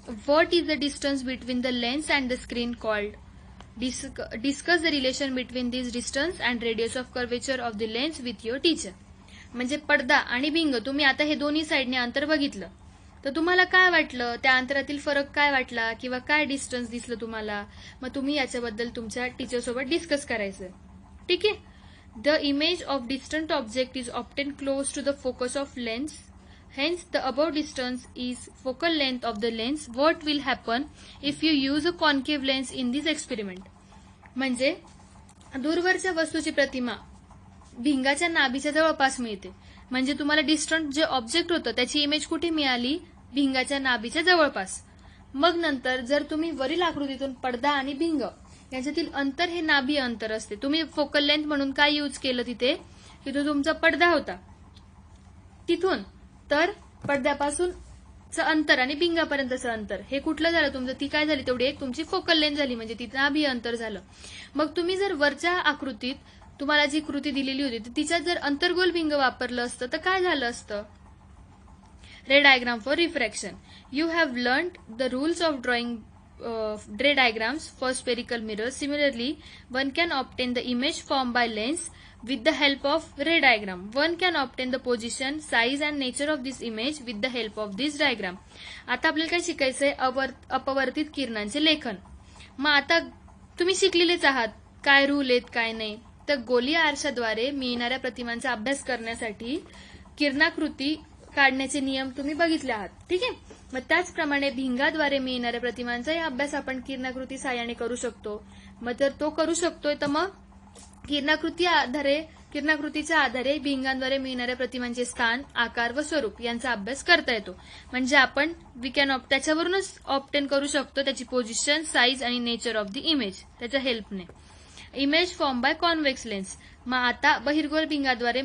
What is the distance between the lens and the screen called? Discuss the relation between this distance and radius of curvature of the lens with your teacher. म्हणजे पडदा आणि भिंग तुम्ही आता हे दोन्ही साइडने अंतर बघितलं तर तुम्हाला काय वाटलं, त्या अंतरातील फरक काय वाटला किंवा काय डिस्टन्स दिसलं तुम्हाला, मग तुम्ही याच्याबद्दल तुमच्या टीचर सोबत डिस्कस करायचं. ठीक आहे. The image of distant object is obtained close to the focus of lens. Hence, the above distance is focal length of the lens. What will happen if you use a concave lens in this experiment? म्हणजे दूरवरच्या वस्तूची प्रतिमा भिंगाच्या नाभीच्या जवळपास मिळते. म्हणजे तुम्हाला distant जे object होतं त्याची इमेज कुठे मिळाली? भिंगाच्या नाभीच्या जवळपास. मग नंतर जर तुम्ही वरील आकृतीतून पडदा आणि भिंग यांच्यातील अंतर हे नाभी अंतर असते. तुम्ही फोकल लेंथ म्हणून काय यूज केलं तिथे? तिथून तुमचा पडदा होता, तिथून तर पडद्यापासूनचं अंतर आणि भिंगापर्यंतचं अंतर हे कुठलं झालं तुमचं? ती काय झाली? तेवढी एक तुमची फोकल लेंथ झाली, म्हणजे तिथं नाभी अंतर झालं. मग तुम्ही जर वरच्या आकृतीत तुम्हाला जी कृती दिलेली होती तिच्यात जर अंतर्गोल भिंग वापरलं असतं तर काय झालं असतं? रे diagram for refraction. You have learned the rules of drawing ray diagrams for spherical mirror. Similarly, one can obtain the image form bye lens with the help of ray diagram. One can obtain the position, size and nature of this image with the help of this diagram. आता आपल्याला काय शिकायचंय? अपवर्तित किरणांचे लेखन. मग आता तुम्ही शिकलेलेच आहात काय रूल आहेत काय नाही. तर गोलीय आरशाद्वारे मिळणाऱ्या प्रतिमांचा अभ्यास करण्यासाठी किरणाकृती काढण्याचे नियम तुम्ही बघितले आहात. ठीक आहे. मग त्याचप्रमाणे भिंगाद्वारे मिळणाऱ्या प्रतिमांचाही अभ्यास आपण किरणाकृती साहाय्याने करू शकतो. मग जर तो करू शकतोय तर मग किरणाकृतीच्या आधारे भिंगांद्वारे मिळणाऱ्या प्रतिमांचे स्थान, आकार व स्वरूप यांचा अभ्यास करता येतो. म्हणजे आपण त्याच्यावरूनच ऑप्टेन करू शकतो त्याची पोझिशन, साईज आणि नेचर ऑफ द इमेज त्याच्या हेल्पने. Image form by convex lens. मग आता बहिर्गोल भिंगाद्वारे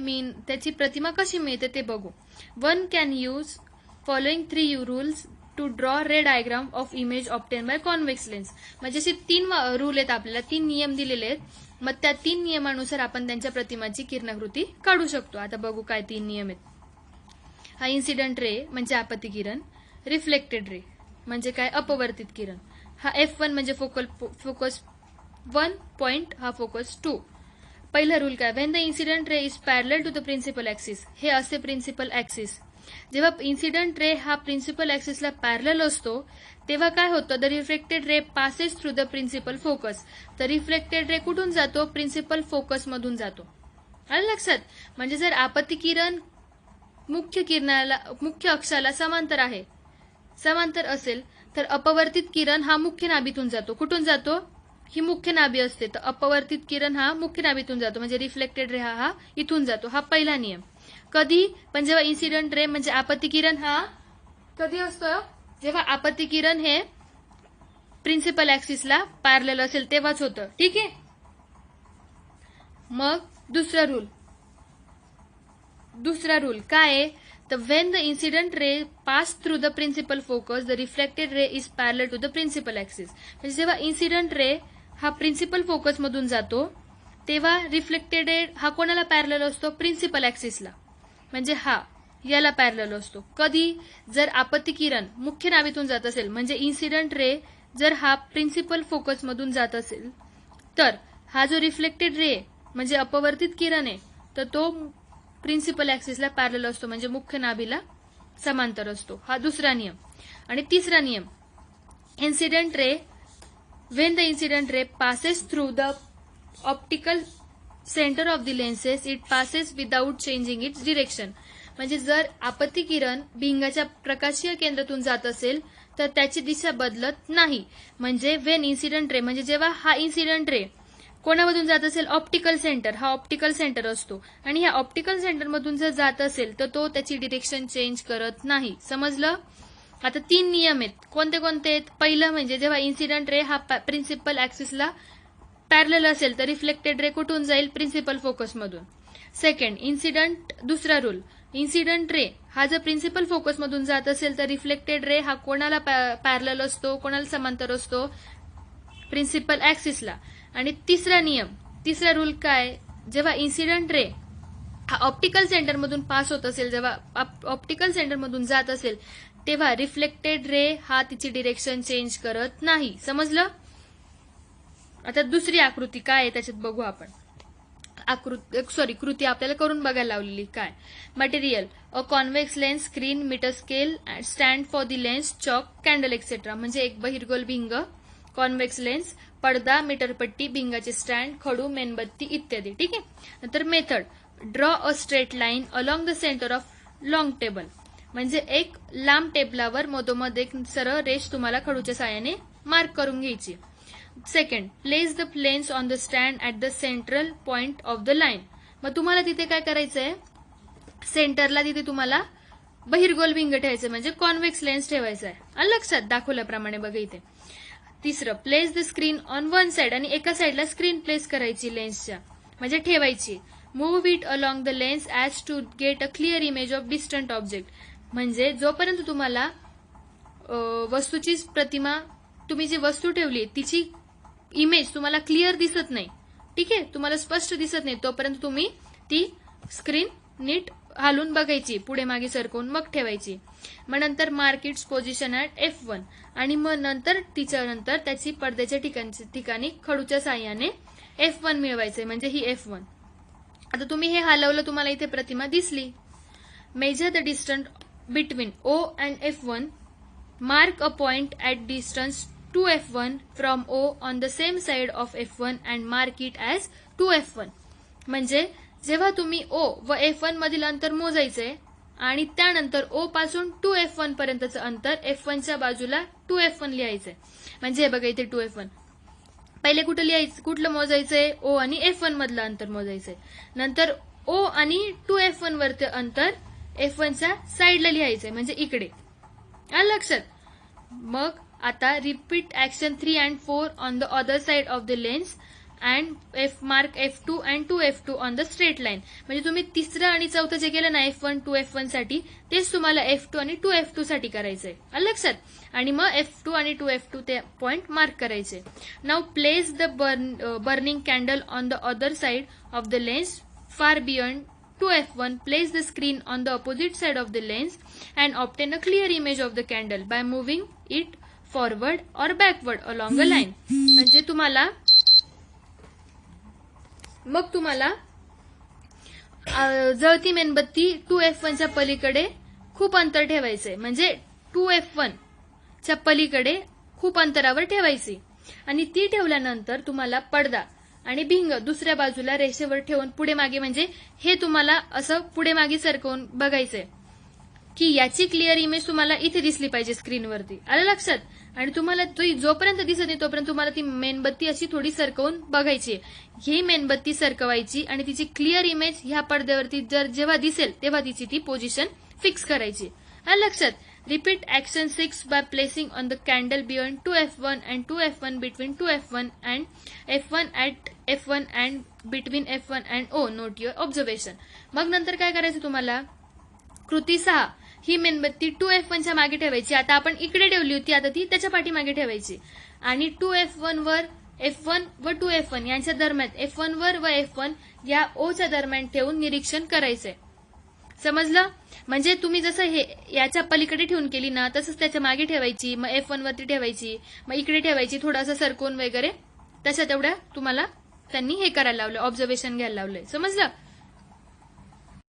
त्याची प्रतिमा कशी मिळते ते बघू. One can use following 3 rules to draw ray diagram of image obtained by convex lens. म्हणजे असे 3 रूल आहेत आपल्याला, 3 नियम दिलेले आहेत. मग त्या 3 नियमानुसार आपण त्यांच्या प्रतिमाची किरणाकृती काढू शकतो. आता बघू काय 3 नियम आहेत. हा इन्सिडेंट रे म्हणजे आपत्ती किरण, रिफ्लेक्टेड रे म्हणजे काय? अपवर्तित किरण. हा F1 म्हणजे फोकस 1 पॉइंट, हा फोकस 2. पहिला रूल काय? When the incident ray is parallel to the principal axis. हे असते प्रिन्सिपल ऍक्सिस. जेव्हा इन्सिडेंट रे हा प्रिन्सिपल ऍक्सिसला पॅरलल असतो तेव्हा काय होतं? The reflected ray passes through the principal focus. तर रिफ्लेक्टेड रे कुठून जातो? प्रिन्सिपल फोकस मधून जातो. आलं लक्षात? म्हणजे जर आपत्ती किरण मुख्य अक्षाला समांतर असेल तर अपवर्तित किरण हा मुख्य नाभीतून जातो. कुठून जातो? ही मुख्य नाभी असते तर अपवर्तित किरण हा मुख्य नाभीतून जातो, म्हणजे रिफ्लेक्टेड रे हा इथून जातो. हा पहिला नियम. कधी? पण जेव्हा इन्सिडेंट रे म्हणजे आपत्ती किरण हा कधी असतो? जेव्हा आपत्ती किरण हे प्रिन्सिपल ऍक्सिसला पॅरलल असेल तेव्हाच होतं. ठीक आहे. मग दुसरा रूल काय आहे? तर when the incident ray pass through the principal focus the reflected ray is parallel to the principal axis. म्हणजे जेव्हा इन्सिडेंट रे हा प्रिन्सिपल फोकस मधून जातो तेव्हा रिफ्लेक्टेड रे हा कोणाला पॅरलल असतो? प्रिन्सिपल ऍक्सिसला. म्हणजे हा याला पॅरलल असतो. कधी? जर आपत्ती किरण मुख्य नाभीतून जात असेल, म्हणजे इन्सिडेंट रे जर हा प्रिन्सिपल फोकस मधून जात असेल तर हा जो रिफ्लेक्टेड रे म्हणजे अपवर्तित किरण आहे तर तो प्रिन्सिपल ऍक्सिसला पॅरलल असतो, म्हणजे मुख्य नाभीला समांतर असतो. हा दुसरा नियम. आणि तिसरा नियम, incident ray when the incident ray passes through the optical centre of the lenses it passes without changing its direction. म्हणजे जर आपत्ती किरण भिंगाच्या प्रकाशीय केंद्रातून जात असेल तर त्याची दिशा बदलत नाही. म्हणजे व्हेन इन्सिडेंट रे म्हणजे जेव्हा हा इन्सिडेंट रे कोणामधून जात असेल? Optical centre. हा ऑप्टिकल सेंटर असतो आणि ह्या ऑप्टिकल सेंटरमधून जर जात असेल तर तो त्याची डिरेक्शन चेंज करत नाही. समजलं? आता 3 नियम आहेत. कोणते कोणते आहेत? पहिलं म्हणजे जेव्हा इन्सिडेंट रे हा प्रिन्सिपल ऍक्सिसला पॅरलल असेल तर रिफ्लेक्टेड रे कुठून जाईल? प्रिन्सिपल फोकस मधून. सेकंड, दुसरा रूल, इन्सिडेंट रे हा जर प्रिन्सिपल फोकस मधून जात असेल तर रिफ्लेक्टेड रे हा कोणाला पॅरलल असतो? कोणाला समांतर असतो? प्रिन्सिपल ऍक्सिसला. आणि तिसरा रूल काय? जेव्हा इन्सिडेंट रे हा ऑप्टिकल सेंटरमधून पास होत असेल, जेव्हा ऑप्टिकल सेंटरमधून जात असेल तेव्हा रिफ्लेक्टेड रे हा तिची डिरेक्शन चेंज करत नाही. समजलं? आता दुसरी आकृती काय आहे त्याच्यात बघू आपण. कृती आपल्याला करून बघायला लावलेली. काय? Material a convex lens, screen, metre scale, stand for the lens, chalk, candle etcetera. म्हणजे एक बहिर्गोल भिंग, कॉन्व्हेक्स लेन्स, पडदा, मीटरपट्टी, भिंगाचे स्टँड, खडू, मेणबत्ती इत्यादी. ठीक आहे. नंतर method draw a straight line along the centre of long table. म्हणजे एक लांब टेबलावर मधोमध एक सरळ रेष तुम्हाला खडूच्या साहाय्याने मार्क करून घ्यायची. Second, place the lens on the stand at the central point of the line. मग तुम्हाला तिथे काय करायचंय, सेंटरला तिथे तुम्हाला बहिर्गोल भिंग ठेवायचं, म्हणजे कॉन्व्हेक्स लेन्स ठेवायचा आहे. लक्षात दाखवल्याप्रमाणे बघा इथे. तिसरं, place the screen on one side. आणि एका साइडला स्क्रीन प्लेस करायची लेन्सच्या, म्हणजे ठेवायची. Move it along the lens as to get a clear image of distant object. म्हणजे जोपर्यंत तुम्हाला वस्तूची प्रतिमा, तुम्ही जी वस्तू ठेवली तिची इमेज तुम्हाला क्लिअर दिसत नाही, ठीक आहे, तुम्हाला स्पष्ट दिसत नाही, तोपर्यंत तुम्ही ती स्क्रीन नीट हालून बघायची, पुढे मागे सरकवून मग ठेवायची. मग नंतर mark it's position at F1. आणि मग नंतर तिच्यानंतर त्याची पडद्याच्या ठिकाणी खडूच्या साह्याने F1 मिळवायचंय, म्हणजे ही F1. आता तुम्ही हे हलवलं, तुम्हाला इथे प्रतिमा दिसली. Measure the distance between O and F1. Mark a point at distance 2F1 from O on the same side of F1 and mark it as 2F1. म्हणजे जेव्हा तुम्ही O व F1 मधील अंतर मोजायचंय आणि त्यानंतर O पासून 2F1 पर्यंतचं अंतर F1च्या बाजूला 2F1 लिहायचंय. म्हणजे बघा इथे 2F1. पहिले कुठं लिहायचं, कुठलं मोजायचंय, O आणि F1 मधलं अंतर मोजायचंय. नंतर O आणि 2F1 वरचं अंतर F1च्या साईडला लिहायचंय, म्हणजे इकडे. आलं लक्षात? मग आता repeat action 3 and 4 on the other side of the lens and mark F2 and 2F2 on the straight line. म्हणजे तुम्ही तिसरं आणि चौथं जे केलं ना F1 2F1 साठी, तेच तुम्हाला F2 आणि 2F2 साठी करायचंय. आलं लक्षात? आणि मग F2 आणि 2F2 ते पॉइंट मार्क करायचे. Now place the burning candle on the other side of the lens far beyond 2F1. Place the screen on the opposite side of the lens and obtain a clear image of the candle by moving it forward or backward along a line. म्हणजे मग तुम्हाला जळती मेणबत्ती 2F1च्या पलीकडे खूप अंतर ठेवायचंय, म्हणजे 2F1 च्या पलीकडे खूप अंतरावर ठेवायची. आणि ती ठेवल्यानंतर तुम्हाला पडदा आणि भिंग दुसऱ्या बाजूला रेषेवर ठेवून पुढे मागे, म्हणजे हे तुम्हाला असं पुढे मागे सरकवून बघायचंय की याची क्लिअर इमेज तुम्हाला इथे दिसली पाहिजे स्क्रीनवरती. आलं लक्षात? आणि तुम्हाला जोपर्यंत दिसत नाही तोपर्यंत तुम्हाला ती मेणबत्ती अशी थोडी सरकवून बघायची. ही मेणबत्ती सरकवायची आणि तिची क्लिअर इमेज ह्या पडद्यावरती जेव्हा दिसेल तेव्हा तिची ती पोझिशन फिक्स करायची. आलं लक्षात? Repeat action 6 by placing on the candle beyond 2F1 and 2F1 between 2F1 and F1 at F1 and between F1 and O. Note your observation. मग नंतर काय करायचं तुम्हाला? कृती 6. ही मेणबत्ती 2F1च्या मागे ठेवायची. आता आपण इकडे ठेवली होती, आता ती त्याच्या पाठीमागे ठेवायची. आणि 2F1 वर F1 व 2F1 यांच्या दरम्यान, F1 वर व F1 या O च्या दरम्यान ठेवून निरीक्षण करायचंय. समजलं? म्हणजे तुम्ही जसं हे याच्या पलीकडे ठेवून केली ना, तसंच त्याच्या मागे ठेवायची, मग F1 वरती ठेवायची, मग इकडे ठेवायची, थोडासा सरकवून वगैरे. तशा तेवढ्या तुम्हाला त्यांनी हे करायला लावलं, ऑब्झर्वेशन घ्यायला लावलंय. समजलं?